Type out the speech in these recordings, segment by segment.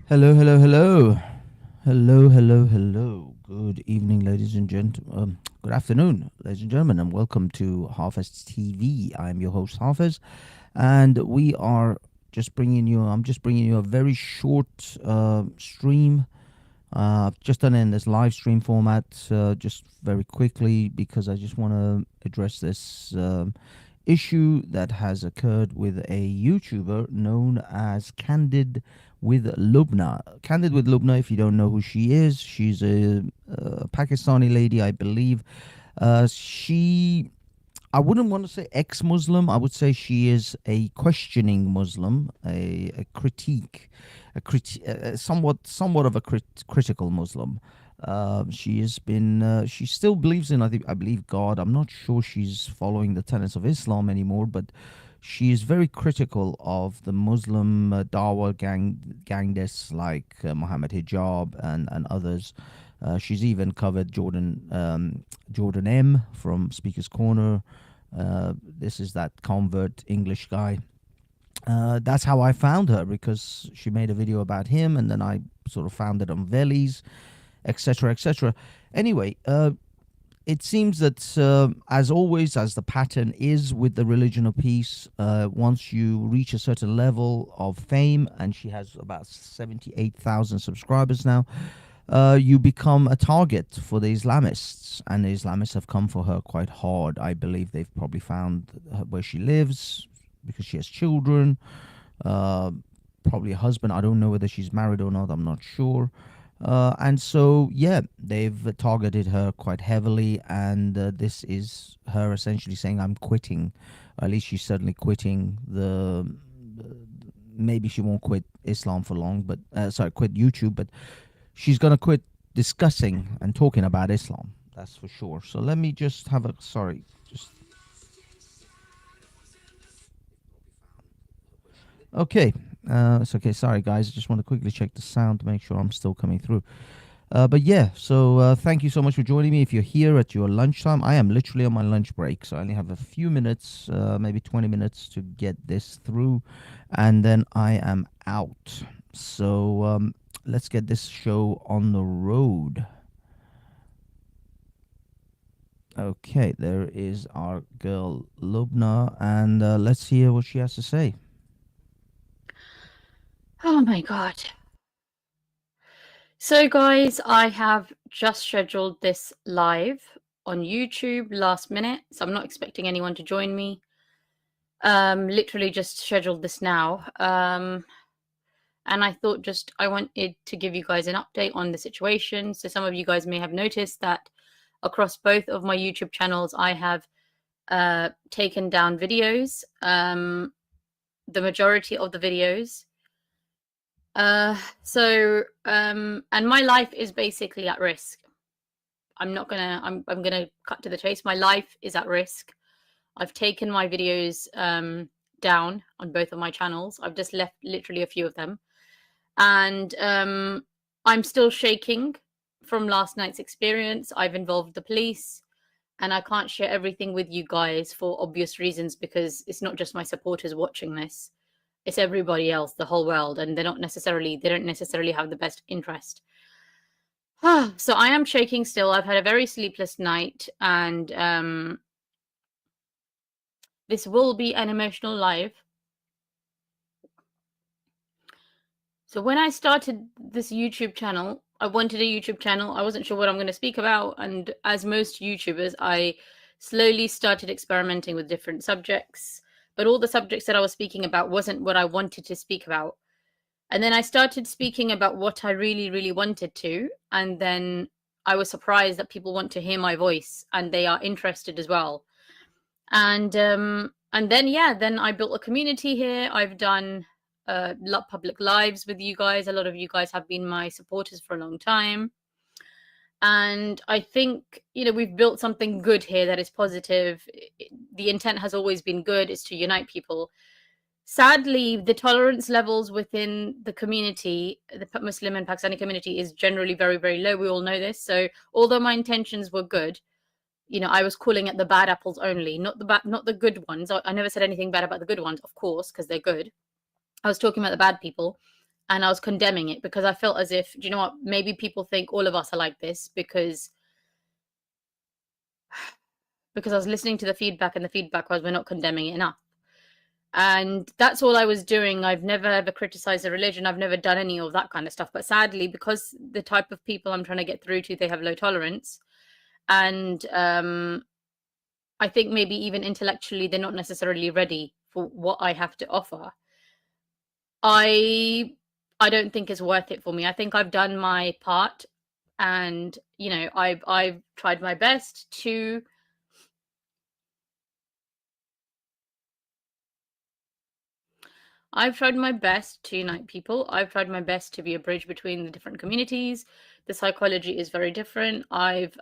Hello, hello, hello. Hello, hello, hello. Good evening, ladies and gentlemen. Good afternoon, ladies and gentlemen, and welcome to Hafez TV. I'm your host, Hafez, and we are I'm just bringing you a very short stream. I've just done it in this live stream format, just very quickly, because I just want to address this issue that has occurred with a YouTuber known as Candid with Lubna. Candid with Lubna, if you don't know who she is, she's a Pakistani lady, I believe. She I wouldn't want to say ex-Muslim. I would say she is a questioning Muslim, a critique, somewhat of a critical Muslim. She has been. She still believes in. I believe God. I'm not sure she's following the tenets of Islam anymore, but she is very critical of the Muslim Dawa gangsters like Muhammad Hijab and others. She's even covered Jordan M from Speaker's Corner. This is that convert English guy. That's how I found her, because she made a video about him, and then I sort of found it on Velis, etc., etc. Anyway, it seems that, as always, as the pattern is with the religion of peace, once you reach a certain level of fame, and she has about 78,000 subscribers now, you become a target for the Islamists, and the Islamists have come for her quite hard. I believe they've probably found where she lives, because she has children, uh, probably a husband. I don't know whether she's married or not. I'm not sure. And so, yeah, they've targeted her quite heavily, and this is her essentially saying, "I'm quitting." Or at least she's certainly quitting maybe she won't quit Islam for long, but sorry, quit YouTube, but she's gonna quit discussing and talking about Islam. That's for sure. So let me just have a sorry, just okay. It's okay. Sorry, guys. I just want to quickly check the sound to make sure I'm still coming through. But yeah, so thank you so much for joining me. If you're here at your lunchtime, I am literally on my lunch break, so I only have a few minutes, maybe 20 minutes to get this through, and then I am out. So let's get this show on the road. Okay, there is our girl Lubna, and let's hear what she has to say. Oh my God. So, guys, I have just scheduled this live on YouTube last minute. So, I'm not expecting anyone to join me. Literally just scheduled this now. And I thought I wanted to give you guys an update on the situation. So, some of you guys may have noticed that across both of my YouTube channels, I have taken down videos. The majority of the videos. And my life is basically at risk. I'm gonna cut to the chase. My life is at risk. I've taken my videos down on both of my channels. I've just left literally a few of them, and I'm still shaking from last night's experience. I've involved the police, and I can't share everything with you guys for obvious reasons, because it's not just my supporters watching this. It's everybody else, the whole world, and they don't necessarily have the best interest. So I am shaking still. I've had a very sleepless night, and this will be an emotional live. So when I started this YouTube channel, I wanted a YouTube channel. I wasn't sure what I'm going to speak about, and as most YouTubers, I slowly started experimenting with different subjects, but all the subjects that I was speaking about wasn't what I wanted to speak about. And then I started speaking about what I really, really wanted to. And then I was surprised that people want to hear my voice and they are interested as well. And then I built a community here. I've done public lives with you guys. A lot of you guys have been my supporters for a long time. And I think, we've built something good here that is positive. The intent has always been good. It's to unite people. Sadly, the tolerance levels within the community, the Muslim and Pakistani community, is generally very, very low. We all know this. So although my intentions were good, I was calling it the bad apples only, not the good ones. I never said anything bad about the good ones, of course, because they're good. I was talking about the bad people. and I was condemning it because I felt as if, do you know what, maybe people think all of us are like this because I was listening to the feedback, and the feedback was we're not condemning it enough. And that's all I was doing. I've never ever criticized a religion. I've never done any of that kind of stuff. But sadly, because the type of people I'm trying to get through to, they have low tolerance. And I think maybe even intellectually, they're not necessarily ready for what I have to offer. I don't think it's worth it for me. I think I've done my part, and I've tried my best to unite people. I've tried my best to be a bridge between the different communities. The psychology is very different. I've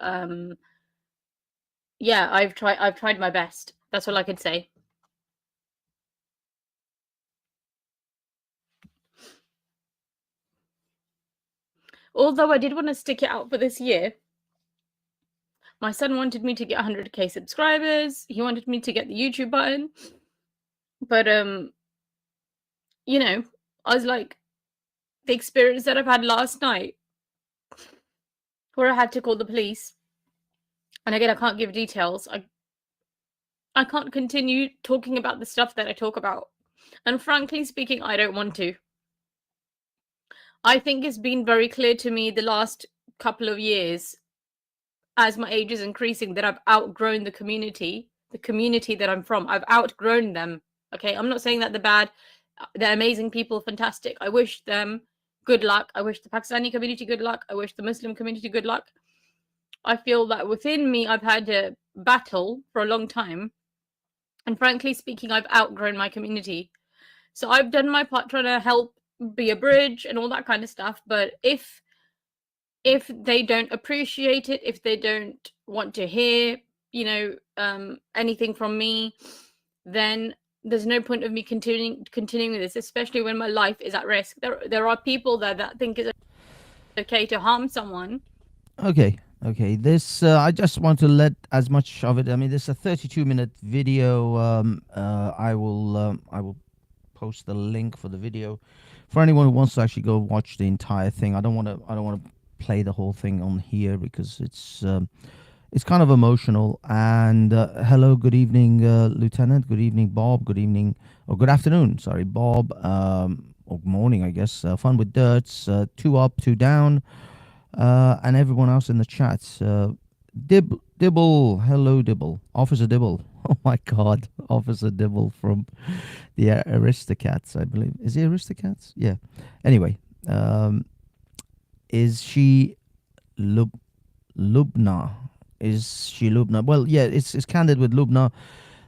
tried my best. That's all I could say. Although I did want to stick it out for this year. My son wanted me to get 100k subscribers. He wanted me to get the YouTube button. But I was like, the experience that I've had last night, where I had to call the police, and again, I can't give details. I can't continue talking about the stuff that I talk about. And frankly speaking, I don't want to. I think it's been very clear to me the last couple of years, as my age is increasing, that I've outgrown the community that I'm from. I've outgrown them. Okay, I'm not saying that they're bad. They're amazing people, fantastic. I wish them good luck. I wish the Pakistani community good luck. I wish the Muslim community good luck. I feel that within me, I've had a battle for a long time. And frankly speaking, I've outgrown my community. So I've done my part trying to help be a bridge and all that kind of stuff. But if they don't appreciate it, if they don't want to hear, anything from me, then there's no point of me continuing with this, especially when my life is at risk. There are people that think it's okay to harm someone. Okay. This I just want to let as much of it. I mean, this is a 32-minute video. I will post the link for the video for anyone who wants to actually go watch the entire thing. I don't want to play the whole thing on here because it's kind of emotional. And hello, good evening, Lieutenant. Good evening, Bob. Good evening, or good afternoon. Sorry, Bob. Or morning, I guess. Fun with Dirts. Two up, two down. And everyone else in the chat. Dibble. Hello, Dibble. Officer Dibble. Oh my God. Officer Dibble from the Aristocats, I believe. Is he Aristocats? Yeah. Anyway, is she Lubna? Is she Lubna? Well, yeah, it's Candid with Lubna.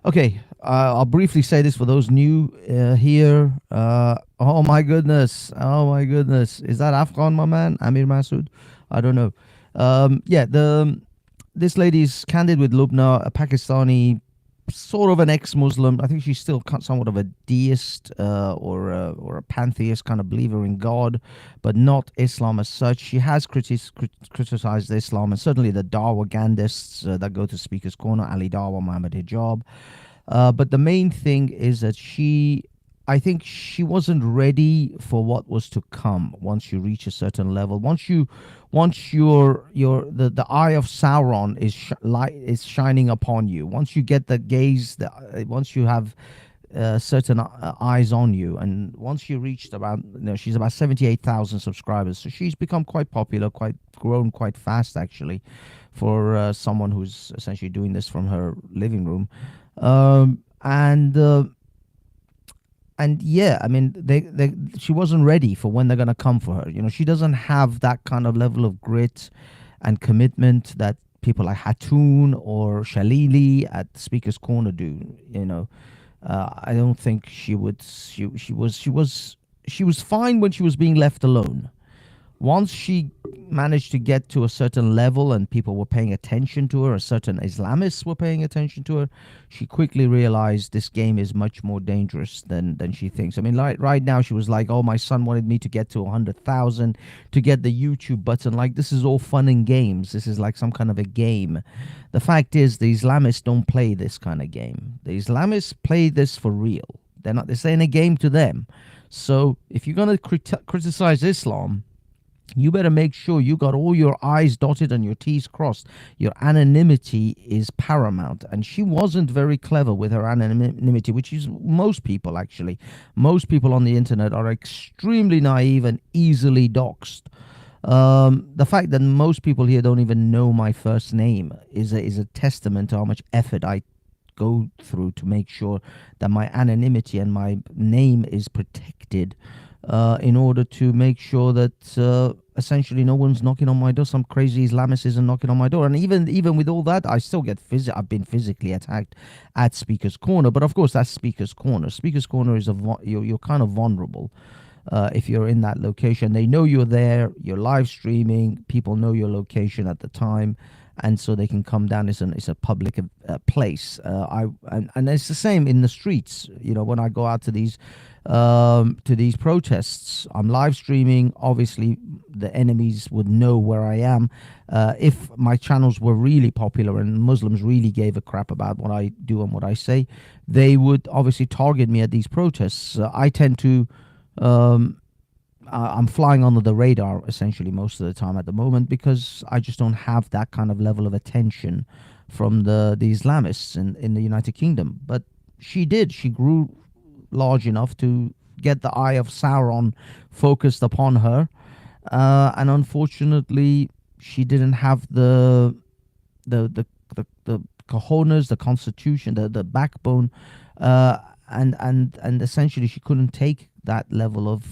Okay, I'll briefly say this for those new here. Oh my goodness. Is that Afghan, my man? Amir Masood? I don't know. This lady's Candid with Lubna, a Pakistani, sort of an ex-Muslim. I think she's still somewhat of a deist or a pantheist kind of believer in God, but not Islam as such. She has criticized Islam and certainly the Dawagandists that go to Speaker's Corner, Ali Dawa, Muhammad Hijab. But the main thing is that I think she wasn't ready for what was to come once you reach a certain level. Once the eye of Sauron is shining upon you. Once you get the gaze, once you have certain eyes on you, and once you reached about, she's about 78,000 subscribers, so she's become quite popular, grown quite fast actually, for someone who's essentially doing this from her living room, and yeah, I mean, she wasn't ready for when they're going to come for her. She doesn't have that kind of level of grit and commitment that people like Hatoun or Shalili at Speaker's Corner do. I don't think she would. She was fine when she was being left alone. Once she managed to get to a certain level and people were paying attention to her, or certain Islamists were paying attention to her, she quickly realized this game is much more dangerous than she thinks. I mean, right now she was like, oh, my son wanted me to get to 100,000 to get the YouTube button. Like, this is all fun and games. This is like some kind of a game. The fact is, the Islamists don't play this kind of game. The Islamists play this for real. They're not. They're saying a game to them. So if you're going to criticize Islam, you better make sure you got all your I's dotted and your T's crossed. Your anonymity is paramount. And she wasn't very clever with her anonymity, which is most people, actually. Most people on the internet are extremely naive and easily doxxed. The fact that most people here don't even know my first name is a testament to how much effort I go through to make sure that my anonymity and my name is protected, in order to make sure that essentially no one's knocking on my door. Some crazy Islamist isn't knocking on my door. And even with all that, I still get I've been physically attacked at Speaker's Corner. But of course, that's Speaker's Corner. Speaker's Corner is you're kind of vulnerable. If you're in that location, they know you're there, you're live streaming, people know your location at the time, and so they can come down. It's a public place. And it's the same in the streets. When I go out to these protests, I'm live streaming. Obviously, the enemies would know where I am. If my channels were really popular and Muslims really gave a crap about what I do and what I say, they would obviously target me at these protests. I tend to I'm flying under the radar essentially most of the time at the moment, because I just don't have that kind of level of attention from the Islamists in the United Kingdom. But she did. She grew large enough to get the eye of Sauron focused upon her, and unfortunately, she didn't have the cojones, the constitution, the backbone, and essentially she couldn't take that level of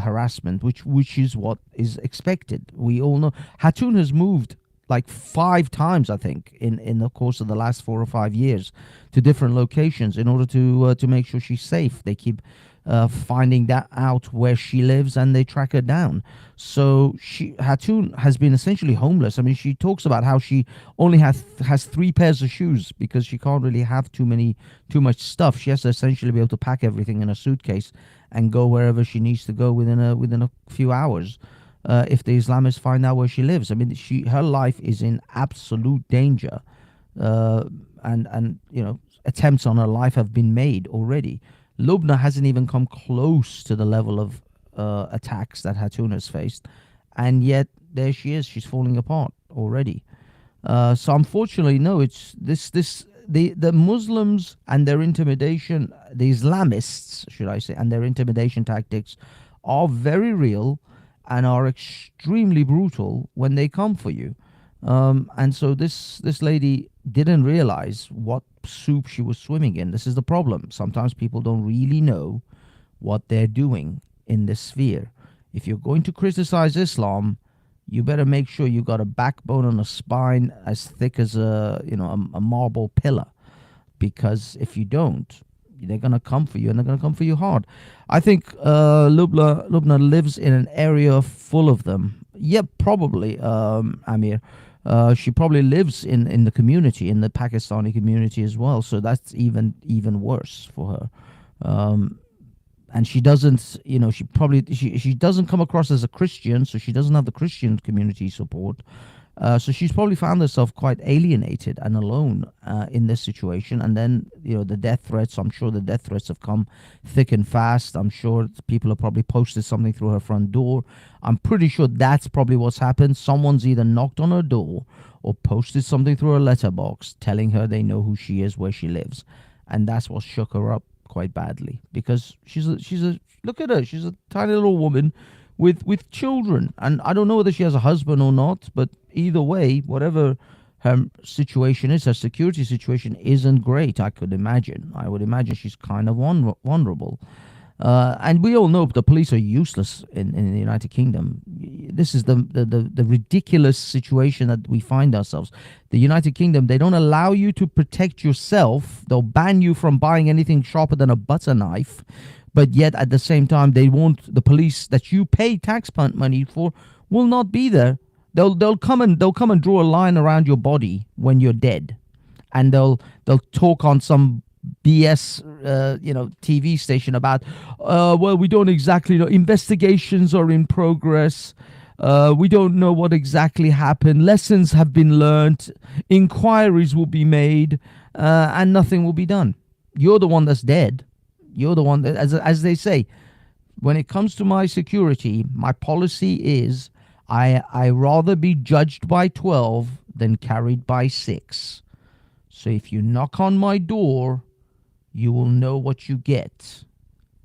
harassment, which is what is expected. We all know Hatun has moved like 5 times, I think, in the course of the last 4 or 5 years, to different locations in order to make sure she's safe. They keep finding that out where she lives, and they track her down. So Hatun has been essentially homeless. I mean, she talks about how she only has 3 pairs of shoes because she can't really have too much stuff. She has to essentially be able to pack everything in a suitcase and go wherever she needs to go within a few hours. If the Islamists find out where she lives, I mean, her life is in absolute danger, and attempts on her life have been made already. Lubna hasn't even come close to the level of attacks that Hatun has faced, and yet there she is. She's falling apart already. So unfortunately, no, it's the Muslims and their intimidation, the Islamists, should I say, and their intimidation tactics are very real and are extremely brutal when they come for you. And so this lady didn't realize what soup she was swimming in. This is the problem. Sometimes people don't really know what they're doing in this sphere. If you're going to criticize Islam, you better make sure you got a backbone and a spine as thick as a marble pillar, because if you don't, they're gonna come for you, and they're gonna come for you hard. I think Lubna lives in an area full of them. Yeah, probably, Amir. She probably lives in the community, in the Pakistani community as well. So that's even worse for her. And she doesn't, she doesn't come across as a Christian, so she doesn't have the Christian community support. So she's probably found herself quite alienated and alone in this situation. And then, the death threats, I'm sure the death threats have come thick and fast. I'm sure people have probably posted something through her front door. I'm pretty sure that's probably what's happened. Someone's either knocked on her door or posted something through her letterbox telling her they know who she is, where she lives. And that's what shook her up quite badly, because she's a look at her. She's a tiny little woman with children, and I don't know whether she has a husband or not, but either way, whatever her situation is, her security situation isn't great. I would imagine she's kind of vulnerable. And we all know the police are useless in the United Kingdom. This is the ridiculous situation that we find ourselves. The United Kingdom, they don't allow you to protect yourself. They'll ban you from buying anything sharper than a butter knife. But yet at the same time, the police that you pay tax money for will not be there. They'll come and draw a line around your body when you're dead, and they'll talk on some BS TV station about well, we don't exactly know, investigations are in progress, we don't know what exactly happened, lessons have been learnt, inquiries will be made, and nothing will be done. You're the one that's dead. You're the one that, as they say, when it comes to my security, my policy is I rather be judged by 12 than carried by 6. So if you knock on my door, you will know what you get.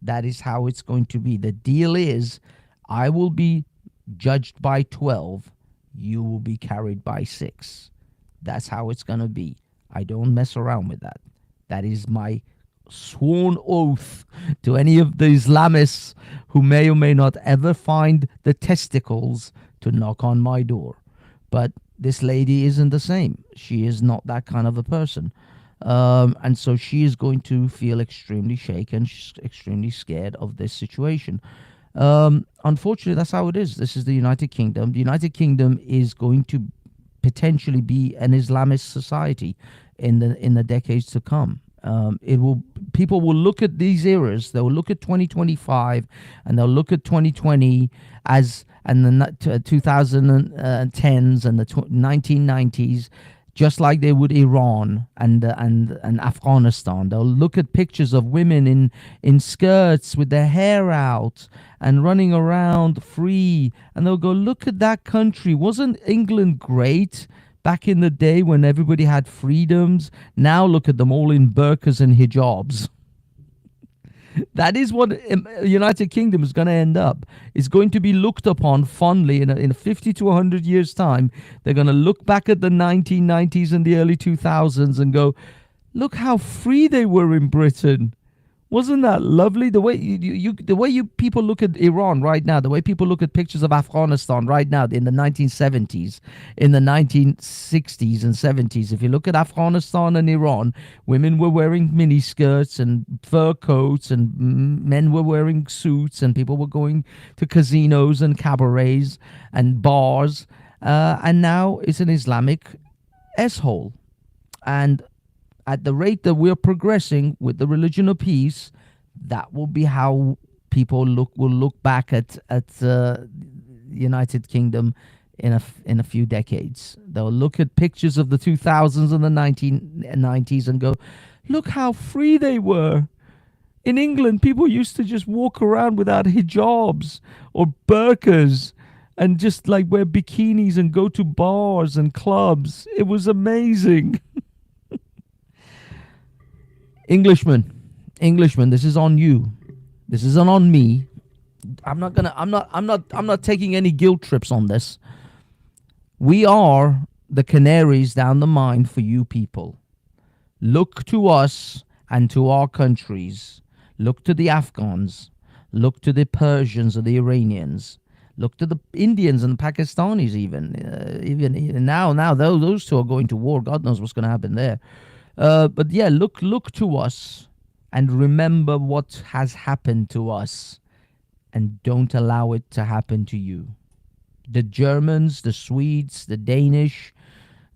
That is how it's going to be. The deal is I will be judged by 12, you will be carried by 6. That's how it's going to be. I don't mess around with that. That is my sworn oath to any of the Islamists who may or may not ever find the testicles to knock on my door. But this lady isn't the same. She is not that kind of a person. And so she is going to feel extremely shaken, extremely scared of this situation. Unfortunately, that's how it is. This is the United Kingdom. The United Kingdom is going to potentially be an Islamist society in the decades to come. It will. People will look at these eras. They'll look at 2025, and they'll look at 2020 as and the 2010s and the 1990s, just like they would Iran and Afghanistan. They'll look at pictures of women in skirts with their hair out and running around free, and they'll go, look at that country. Wasn't England great back in the day when everybody had freedoms? Now look at them all in burqas and hijabs. That is what United Kingdom is going to end up. It's going to be looked upon fondly in 50 to 100 years' time. They're going to look back at the 1990s and the early 2000s and go, look how free they were in Britain. Wasn't that lovely? The way you people look at Iran right now, the way people look at pictures of Afghanistan right now in the 1970s, in the 1960s and 70s. If you look at Afghanistan and Iran, women were wearing miniskirts and fur coats, and men were wearing suits, and people were going to casinos and cabarets and bars. And now it's an Islamic s-hole. And at the rate that we're progressing with the religion of peace, that will be how people will look back at United Kingdom in a few decades. They'll look at pictures of the 2000s and the 1990s and go, look how free they were. In England, people used to just walk around without hijabs or burqas and just like wear bikinis and go to bars and clubs. It was amazing. Englishman, this is on you. This isn't on me. I'm not taking any guilt trips on this. We are the canaries down the mine for you people. Look to us and to our countries. Look to the Afghans. Look to the Persians or the Iranians. Look to the Indians and the Pakistanis even now those two are going to war. God knows what's going to happen there. But yeah, look to us and remember what has happened to us, and don't allow it to happen to you. The Germans, the Swedes, the Danish,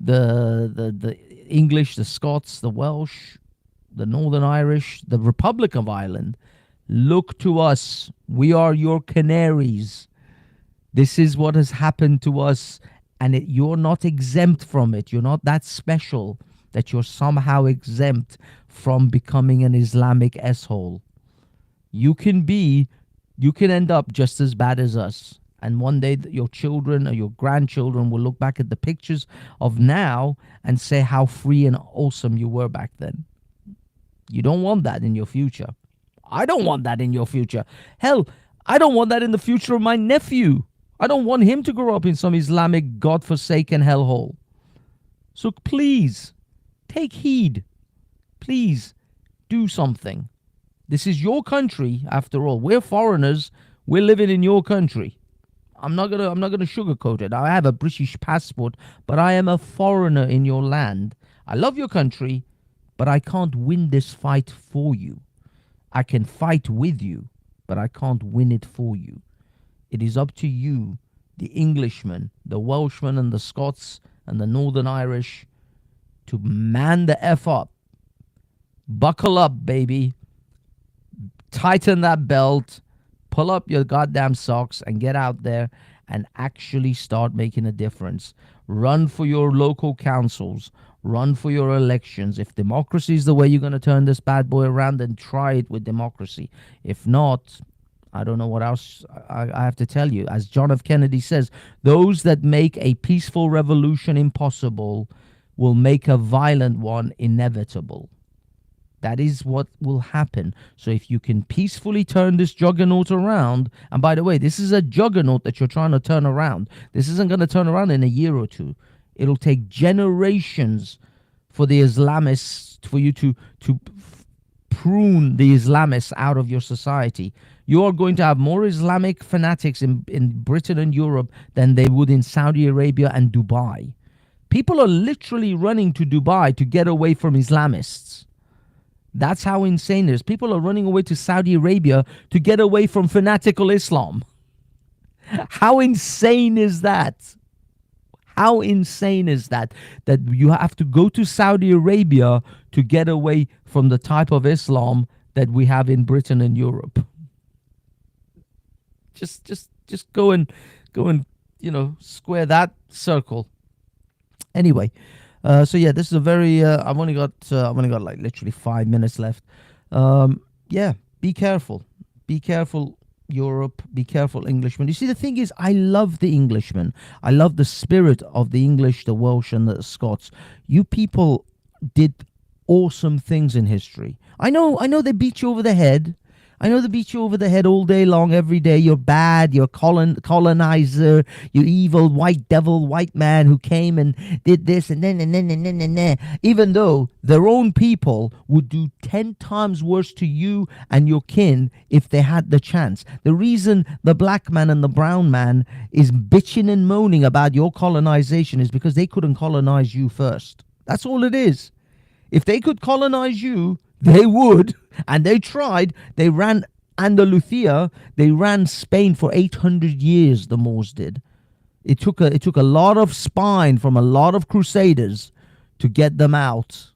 the English, the Scots, the Welsh, the Northern Irish, the Republic of Ireland, look to us. We are your canaries. This is what has happened to us, and you're not exempt from it. You're not that special that you're somehow exempt from becoming an Islamic s-hole. You can end up just as bad as us. And one day your children or your grandchildren will look back at the pictures of now and say how free and awesome you were back then. You don't want that in your future. I don't want that in your future. Hell, I don't want that in the future of my nephew. I don't want him to grow up in some Islamic godforsaken hellhole. So please, take heed. Please do something. This is your country, after all. We're foreigners. We're living in your country. I'm not gonna sugarcoat it. I have a British passport, but I am a foreigner in your land. I love your country, but I can't win this fight for you. I can fight with you, but I can't win it for you. It is up to you, the Englishmen, the Welshmen and the Scots and the Northern Irish, to man the F up. Buckle up, baby. Tighten that belt. Pull up your goddamn socks and get out there and actually start making a difference. Run for your local councils. Run for your elections. If democracy is the way you're going to turn this bad boy around, then try it with democracy. If not, I don't know what else I have to tell you. As John F. Kennedy says, those that make a peaceful revolution impossible will make a violent one inevitable. That is what will happen. So if you can peacefully turn this juggernaut around, and by the way, this is a juggernaut that you're trying to turn around. This isn't going to turn around in a year or two. It'll take generations for the Islamists, for you to prune the Islamists out of your society. You are going to have more Islamic fanatics in Britain and Europe than they would in Saudi Arabia and Dubai. People are literally running to Dubai to get away from Islamists. That's how insane it is. People are running away to Saudi Arabia to get away from fanatical Islam. How insane is that? How insane is that? That you have to go to Saudi Arabia to get away from the type of Islam that we have in Britain and Europe. Just go and square that circle. Anyway, so yeah, this is a very. I've only got like literally 5 minutes left. Yeah, be careful. Be careful, Europe. Be careful, Englishmen. You see, the thing is, I love the Englishmen. I love the spirit of the English, the Welsh, and the Scots. You people did awesome things in history. I know they beat you over the head. I know they beat you over the head all day long, every day. You're bad, you're colonizer, you evil white devil, white man who came and did this and then. Even though their own people would do 10 times worse to you and your kin if they had the chance. The reason the black man and the brown man is bitching and moaning about your colonization is because they couldn't colonize you first. That's all it is. If they could colonize you, they would, and they tried. They ran Andalusia. They ran Spain for 800 years. The Moors did. It took a lot of spine from a lot of crusaders to get them out.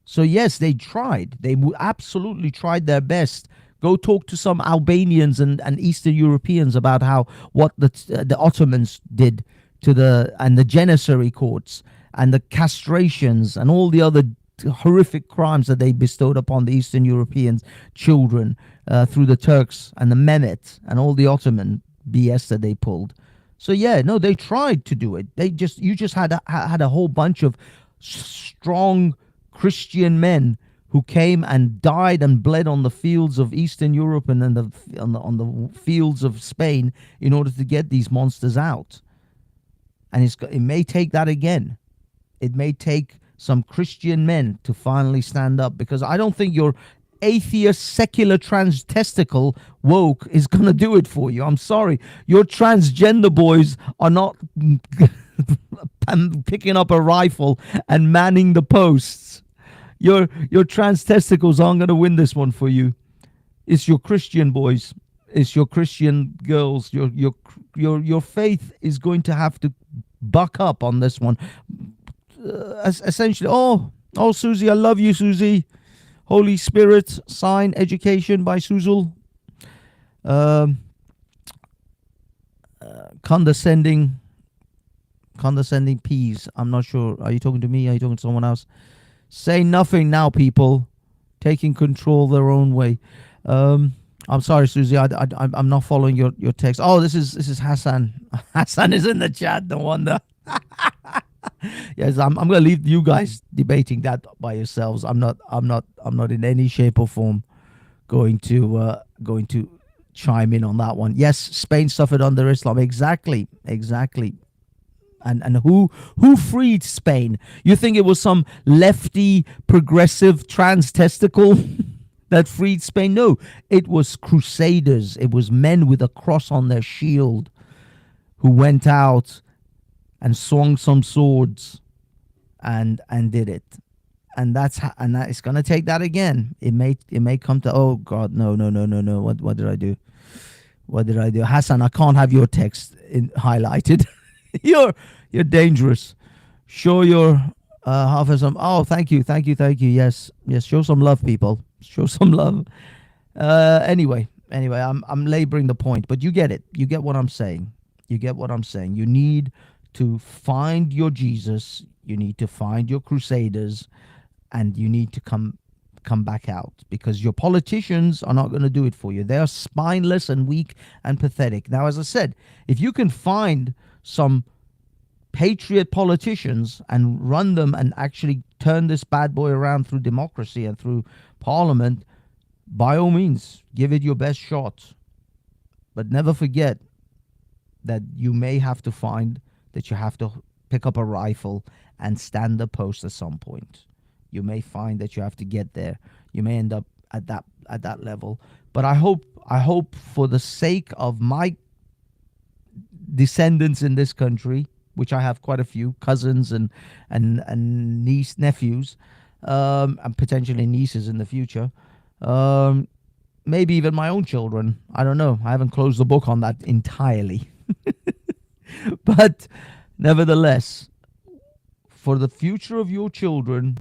So yes, they tried. They absolutely tried their best. Go talk to some Albanians and Eastern Europeans about what the Ottomans did to the Janissary courts and the castrations and all the other horrific crimes that they bestowed upon the Eastern European children through the Turks and the Mehmet and all the Ottoman BS that they pulled. So yeah, no, they tried to do it. You just had a whole bunch of strong Christian men who came and died and bled on the fields of Eastern Europe and on the fields of Spain in order to get these monsters out. And it may take that again. It may take some Christian men to finally stand up, because I don't think your atheist, secular, trans testicle woke is going to do it for you. I'm sorry. Your transgender boys are not picking up a rifle and manning the posts. Your trans testicles aren't going to win this one for you. It's your Christian boys. It's your Christian girls. Your faith is going to have to buck up on this one. Essentially, Susie, I love you, Susie. Holy Spirit, sign education by Suzul. Condescending peas. I'm not sure. Are you talking to me? Are you talking to someone else? Say nothing now, people. Taking control their own way. I'm sorry, Susie. I'm not following your text. Oh, this is Hassan. Hassan is in the chat. No wonder. Yes, I'm going to leave you guys debating that by yourselves. I'm not in any shape or form going to chime in on that one. Yes, Spain suffered under Islam. Exactly. And who freed Spain? You think it was some lefty progressive trans testicle that freed Spain? No, it was crusaders. It was men with a cross on their shield who went out and swung some swords and did it. And that it's going to take that again. It may come to, oh God, no. What did I do? Hassan, I can't have your text highlighted. you're dangerous. Show your Hafiz. Oh, thank you. Yes, show some love, people. Show some love. Anyway, I'm laboring the point, but you get it. You get what I'm saying. You need to find your Jesus. You need to find your crusaders, and you need to come come back out, because your politicians are not going to do it for you. They are spineless and weak and pathetic. Now, as I said, if you can find some patriot politicians and run them and actually turn this bad boy around through democracy and through parliament, by all means, give it your best shot. But never forget that you may have to find that you have to pick up a rifle and stand the post at some point. You may find that you have to get there. You may end up at that level. But I hope for the sake of my descendants in this country, which I have quite a few cousins and nephews, and potentially nieces in the future, maybe even my own children. I don't know. I haven't closed the book on that entirely. But nevertheless, for the future of your children,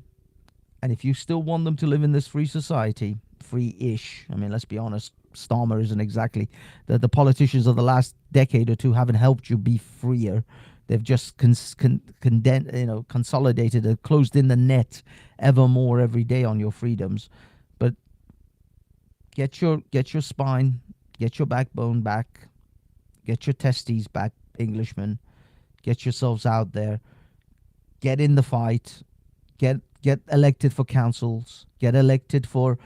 and if you still want them to live in this free society, free-ish, I mean, let's be honest, Starmer isn't exactly, the politicians of the last decade or two haven't helped you be freer. They've just consolidated and closed in the net ever more every day on your freedoms. But get your spine, get your backbone back, get your testes back, Englishmen. Get yourselves out there. Get in the fight. Get elected for councils. Get elected for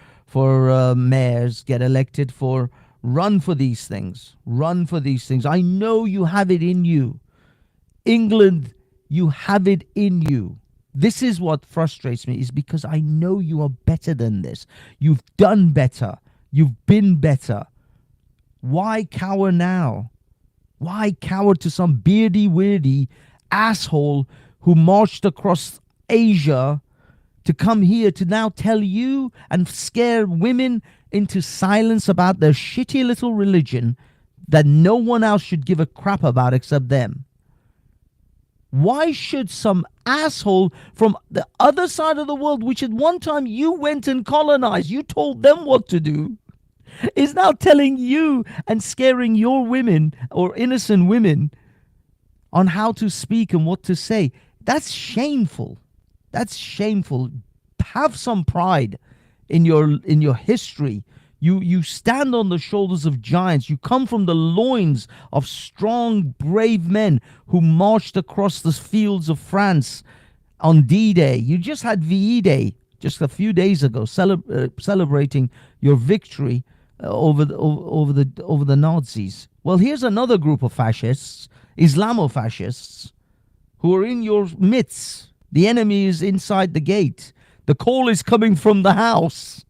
mayors. Get elected for. Run for these things. Run for these things. I know you have it in you. England, you have it in you. This is what frustrates me, is because I know you are better than this. You've done better. You've been better. Why cower now? Why cower to some beardy-weirdy asshole who marched across Asia to come here to now tell you and scare women into silence about their shitty little religion that no one else should give a crap about except them? Why should some asshole from the other side of the world, which at one time you went and colonized, you told them what to do, is now telling you and scaring your women or innocent women on how to speak and what to say? That's shameful. That's shameful. Have some pride in your history. You stand on the shoulders of giants. You come from the loins of strong, brave men who marched across the fields of France on D-Day. You just had VE Day just a few days ago, celebrating your victory over the Nazis. Well, here's another group of fascists, Islamofascists, who are in your midst. The enemy is inside the gate. The call is coming from the house.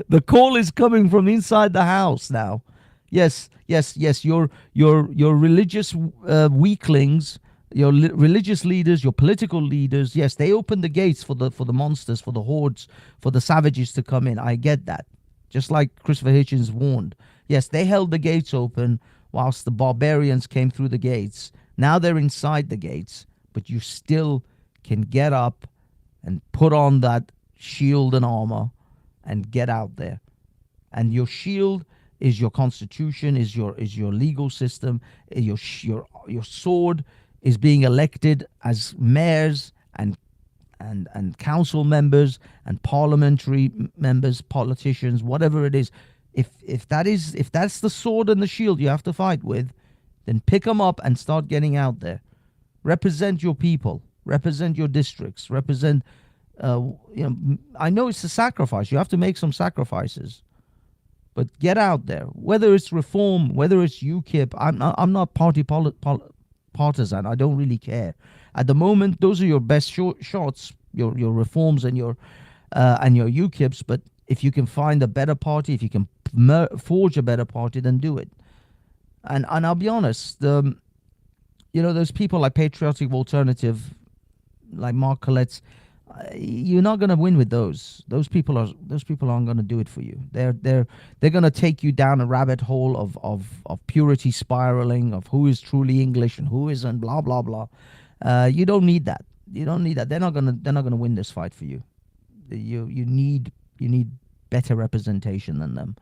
The call is coming from inside the house now. Yes. Your religious weaklings, your religious leaders, your political leaders. Yes, they open the gates for the monsters, for the hordes, for the savages to come in. I get that. Just like Christopher Hitchens warned. Yes, they held the gates open whilst the barbarians came through the gates. Now they're inside the gates, but you still can get up and put on that shield and armor and get out there. And your shield is your constitution, is your legal system. Your sword is being elected as mayors and council members and parliamentary members, politicians, whatever it is. If that's the sword and the shield you have to fight with, then pick them up and start getting out there. Represent your people. Represent your districts. Represent. I know it's a sacrifice. You have to make some sacrifices, but get out there. Whether it's reform, whether it's UKIP, I'm not party partisan. I don't really care. At the moment, those are your best shots. Your reforms and your UKIPs. But if you can find a better party, if you can forge a better party, then do it. And I'll be honest, those people like Patriotic Alternative, like Mark Collette's, you're not going to win with those. Those people aren't going to do it for you. They're going to take you down a rabbit hole of purity spiraling, of who is truly English and who isn't, blah blah blah. You don't need that. You don't need that. They're not gonna win this fight for you. You need better representation than them.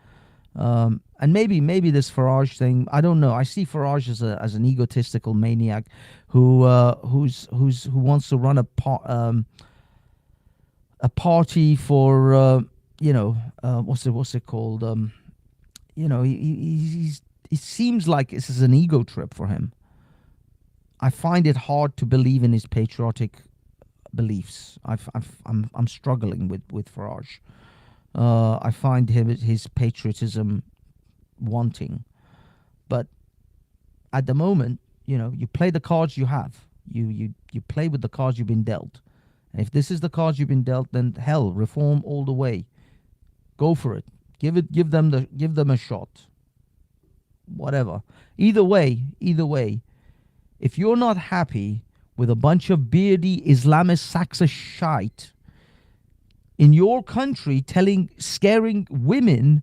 And maybe this Farage thing, I don't know. I see Farage as an egotistical maniac who wants to run a party for what's it called? He's it seems like this is an ego trip for him. I find it hard to believe in his patriotic beliefs. I'm struggling with Farage. I find his patriotism wanting, but at the moment, you play the cards you have. You play with the cards you've been dealt. And if this is the cards you've been dealt, then hell, reform all the way. Go for it. Give them a shot. Whatever. Either way, if you're not happy with a bunch of beardy Islamist sacks of shite in your country scaring women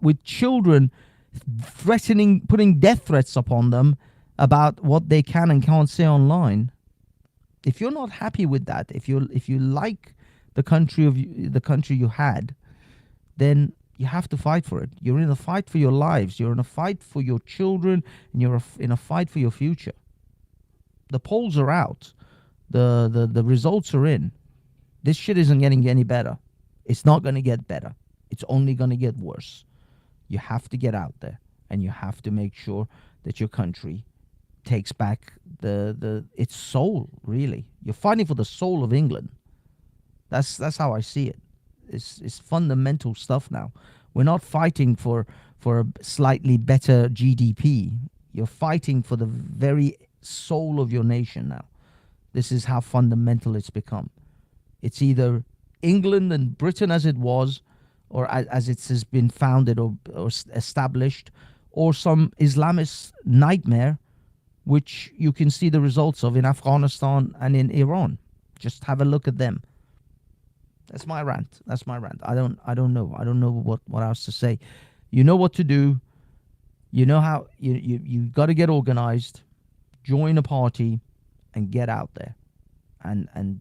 with children, putting death threats upon them about what they can and can't say online. If you're not happy with that, if you like the country you had, then you have to fight for it. You're in a fight for your lives. You're in a fight for your children, and you're in a fight for your future. The polls are out. The results are in. This shit isn't getting any better. It's not going to get better. It's only going to get worse. You have to get out there, and you have to make sure that your country takes back its soul. Really, you're fighting for the soul of England. That's how I see it. It's fundamental stuff now. We're not fighting for a slightly better GDP. You're fighting for the very soul of your nation now. This is how fundamental it's become. It's either England and Britain as it was, or as it has been founded or established, or some Islamist nightmare, which you can see the results of in Afghanistan and in Iran. Just have a look at them. That's my rant. I don't know what else to say. You know what to do. You know how you got to get organized, join a party, and get out there, and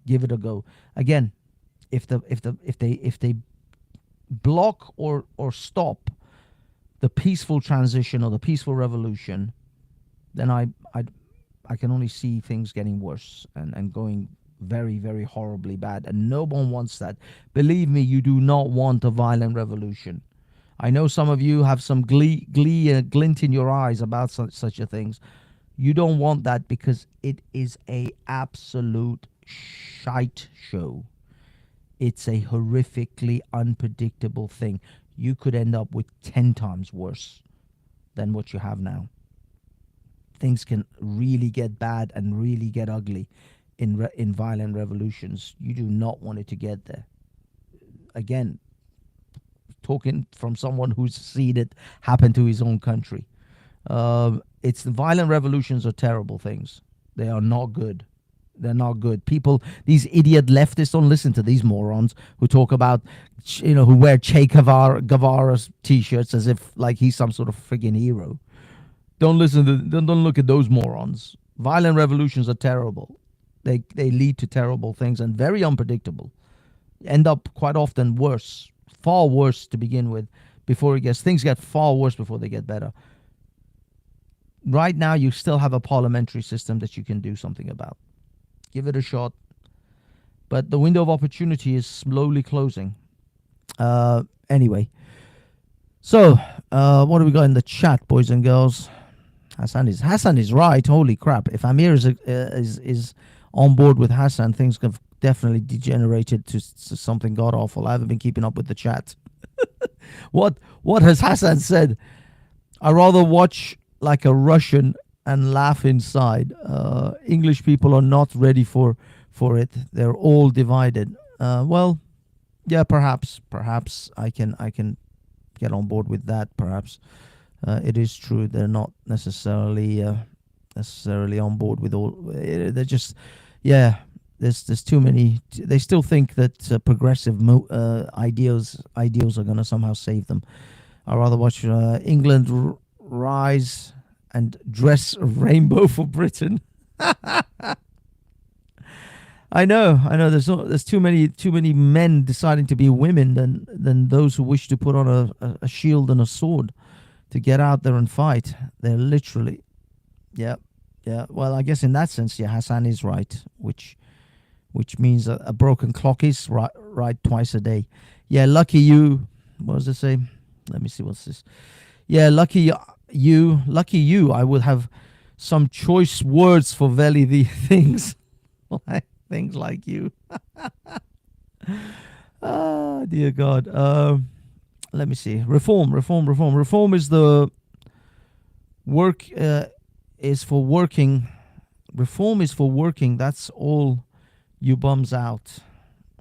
give it a go. Again, if they block or stop the peaceful transition or the peaceful revolution, then I can only see things getting worse and going very, very horribly bad, and no one wants that. Believe me, you do not want a violent revolution. I know some of you have some glee and glint in your eyes about such a things. You don't want that, because it is a absolute shite show. It's a horrifically unpredictable thing. You could end up with 10 times worse than what you have now. Things can really get bad and really get ugly in violent revolutions. You do not want it to get there. Again, talking from someone who's seen it happen to his own country. It's violent revolutions are terrible things. They are not good. They're not good. People, these idiot leftists, don't listen to these morons who talk about, who wear Che Guevara's t-shirts as if like he's some sort of friggin' hero. Don't look at those morons. Violent revolutions are terrible. They lead to terrible things and very unpredictable. End up quite often worse, far worse to begin with. Things get far worse before they get better. Right now, you still have a parliamentary system that you can do something about. Give it a shot. But the window of opportunity is slowly closing. Anyway. So, what do we got in the chat, boys and girls? Hassan is right. Holy crap! If Amir is on board with Hassan, things have definitely degenerated to something god awful. I haven't been keeping up with the chat. What has Hassan said? I rather watch like a Russian and laugh inside. English people are not ready for it. They're all divided. Well, yeah, perhaps I can get on board with that. Perhaps it is true. They're not necessarily on board with all. They're just, yeah. There's too many. They still think that progressive ideals are going to somehow save them. I'd rather watch England rise and dress rainbow for Britain. I know. There's too many men deciding to be women than those who wish to put on a shield and a sword to get out there and fight. They're literally, yeah. Well, I guess in that sense, yeah, Hassan is right, which which means a broken clock is right twice a day. Yeah, lucky you. What does it say? Let me see what's this. Yeah, lucky you. I would have some choice words for very the things, like things like you. Ah, dear God. Let me see. Reform is the work. Is for working. Reform is for working. That's all you bums out.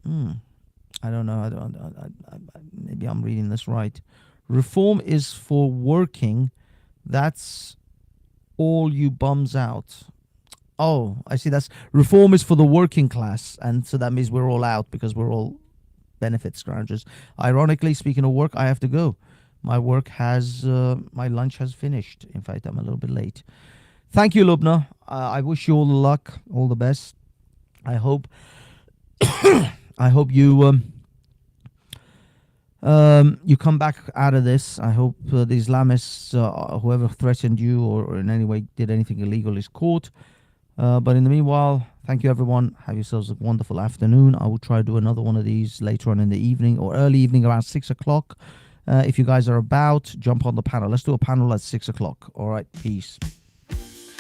I don't know. Maybe I'm reading this right. Reform is for working. That's all you bums out. Oh, I see. That's reform is for the working class, and so that means we're all out because we're all benefit scroungers. Ironically, speaking of work, I have to go. My work has my lunch has finished. In fact, I'm a little bit late. Thank you, Lubna. I wish you all the luck, all the best. I hope I hope you you come back out of this. I hope the Islamists, whoever threatened you or in any way did anything illegal, is caught. But in the meanwhile, thank you, everyone. Have yourselves a wonderful afternoon. I will try to do another one of these later on in the evening or early evening around 6 o'clock. If you guys are about, jump on the panel. Let's do a panel at 6 o'clock. All right, peace.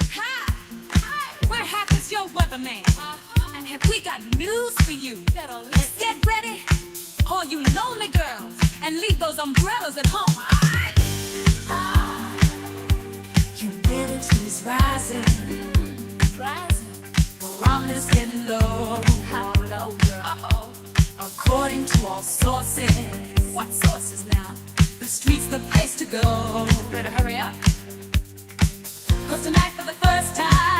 Hi, where happens your weatherman? And have we got news for you? Let's get ready, all you lonely girls, and leave those umbrellas at home. Humidity is rising. Barometer's getting low. How low, girl? According to all sources. What sources now? The street's the place to go. Better hurry up. 'Cause tonight for the first time